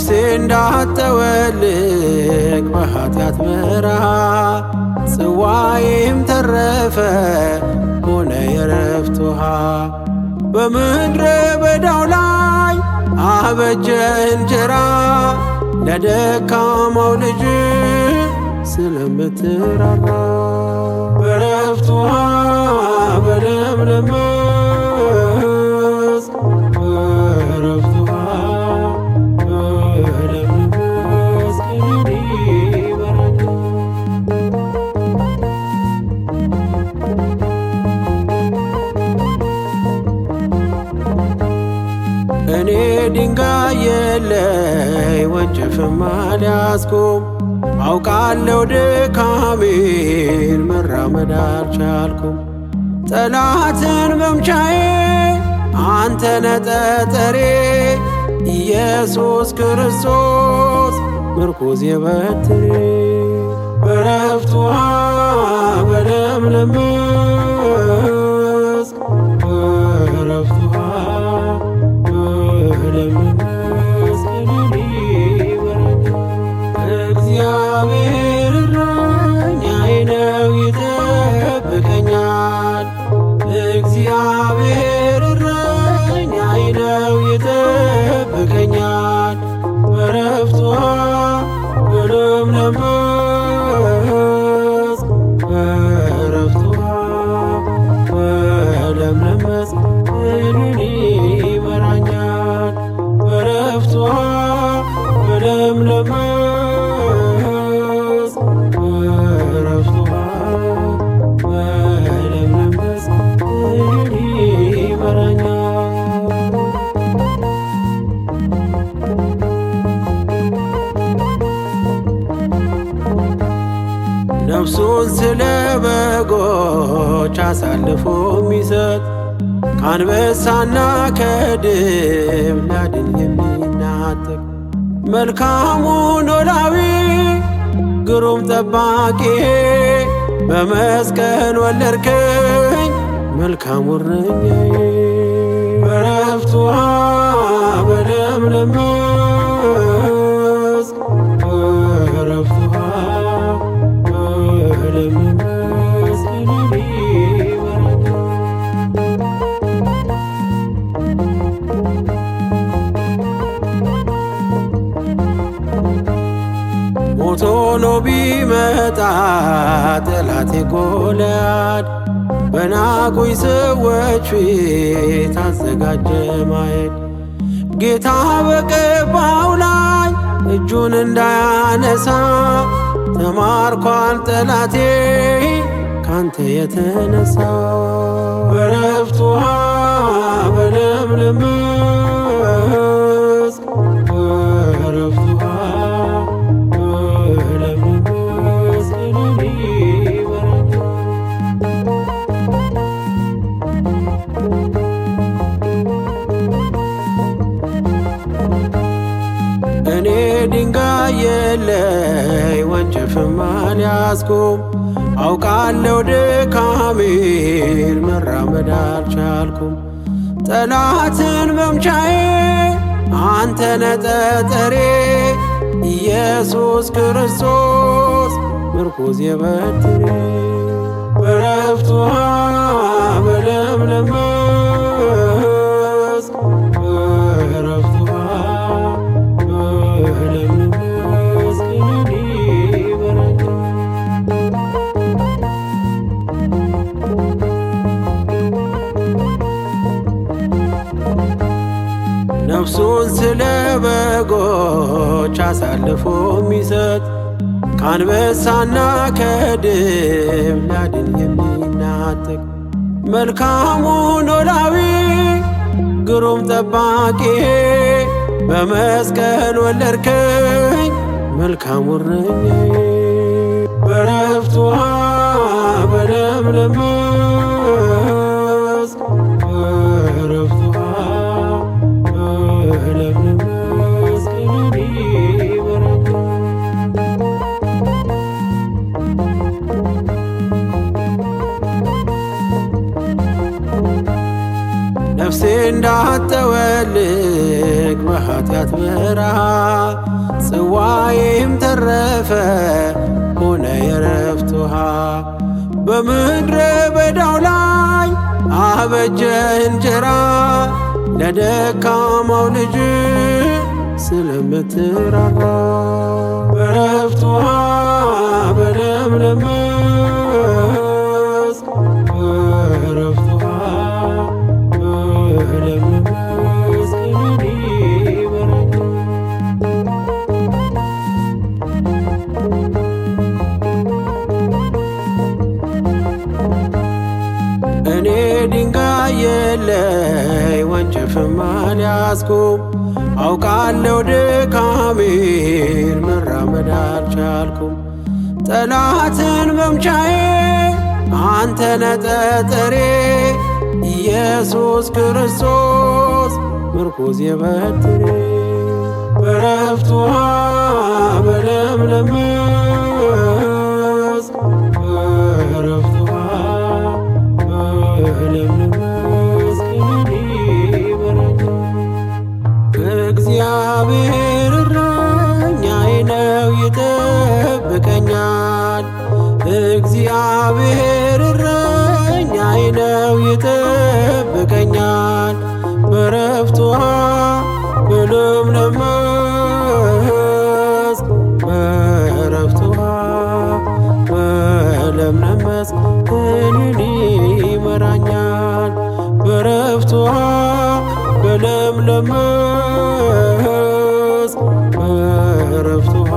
ነፍሴ እንዳትጠወልግ በኃጢአት በረሃ ጽዋዬም ተረፈ ሆነ የዕረፍት ውሃ። በምድረ በዳው ላይ አበጀ እንጀራ ለደካማው ልጅ ስለምትራራ በዕረፍት ውሃ በለምለም መስክ በዕረፍት ውሃ በለምለም መስክ እኔ ድንጋይ የለይ ወንጭፍም አልያዝኩም አውቃለሁ ድካሜን መራመድ አልቻልኩም። ጠላትን መምቻዬ አንተነ ጠጠሬ ኢየሱስ ክርስቶስ ምርኩዜ በትሬ በዕረፍት ውሃ በለምለም መስክ በዕረፍት ውሃ በለምለም መስክ እግዚአብሔር እረኛዬ ነው ይጠብቀኛል። እግዚአብሔር እረኛዬ ነው ይጠብቀኛል። በዕረፍት ውሃ በለምለም መስክ በዕረፍት ውሃ በለምለም መስክ እኔን ይመራኛል። በዕረፍት ውሃ በለምለም ነፍሱን ስለ በጎች አሳልፎ የሚሰጥ ከአንበሳና ከድብ ሊያድን የሚናጠቅ መልካሙ ኖላዊ ግሩም ጠባቂ በመስቀል ወለድከኝ መልካሙ እረኛዬ። በዕረፍት ውሃ በለምለም መስክ በዕረፍት ውሃ በለምለም መስክ ሞቶ ነው ቢመጣ ጠላቴ ጎልያድ በናቁኝ ሰዎች ፊት አዘጋጀ ማየት። ጌታ በቀባው ላይ እጁን እንዳያነሳ ተማርኳል ጠላቴ ካንተ የተነሳ። በዕረፍት ውሃ በለምለም መስክ በዕረፍት ውሃ በለምለም መስክ እኔ ድንጋይ የለይ ወንጭፍም አልያዝኩም አውቃለሁ ድካሜን መራመድ አልቻልኩም። ጠላትን መምቻዬ አንተነ ጠጠሬ ኢየሱስ ክርስቶስ ምርኩዜ በትሬ በዕረፍት ውሃ በለምለም መስክ በዕረፍት ውሃ በለምለም መስክ ነፍሱን ስለ በጎች አሳልፎ የሚሰጥ ከአንበሳና ከድብ ሊያድን የሚናጠቅ መልካሙ ኖላዊ ግሩም ጠባቂ በመስቀል ወለድከኝ መልካሙ እረኛዬ። በዕረፍት ውሃ በለምለም መስክ በዕረፍት ውሃ በለምለም መስክ ነፍሴ እንዳትጠወልግ በኃጢአት በረሃ ጽዋዬም ተረፈ ሆነ የዕረፍት ውሃ። በምድረ በዳው ላይ አበጀ እንጀራ ለደካማው ልጅ ስለምትራራ በዕረፍት ውሃ በለምለም መስክ በዕረፍት ውሃ በለምለም መስክ እኔን ይመራኛል። እኔ ድንጋይ የለይ ወንጭፍም አልያዝኩም አውቃለሁ ድካሜን መራመድ አልቻልኩም። ጠላትን መምቻዬ አንተ ነህ ጠጠሬ ኢየሱስ ክርስቶስ ምርኩዜ በትሬ በዕረፍት ውሃ በለምለም መስክ በዕረፍት ውሃ በለምለም መስክ እኔን ይመራኛል። እግዚአብሔር እረኛዬ ነው ይጠብቀኛል። እግዚአብሔር እረኛዬ ነው ይጠብቀኛል። በዕረፍት ውሃ በለምለም መስክ በዕረፍት ውሃ በለምለም መስክ እኔን ይመራኛል። በዕረፍት ውሃ በለምለም መስክ በዕረፍት ውሃ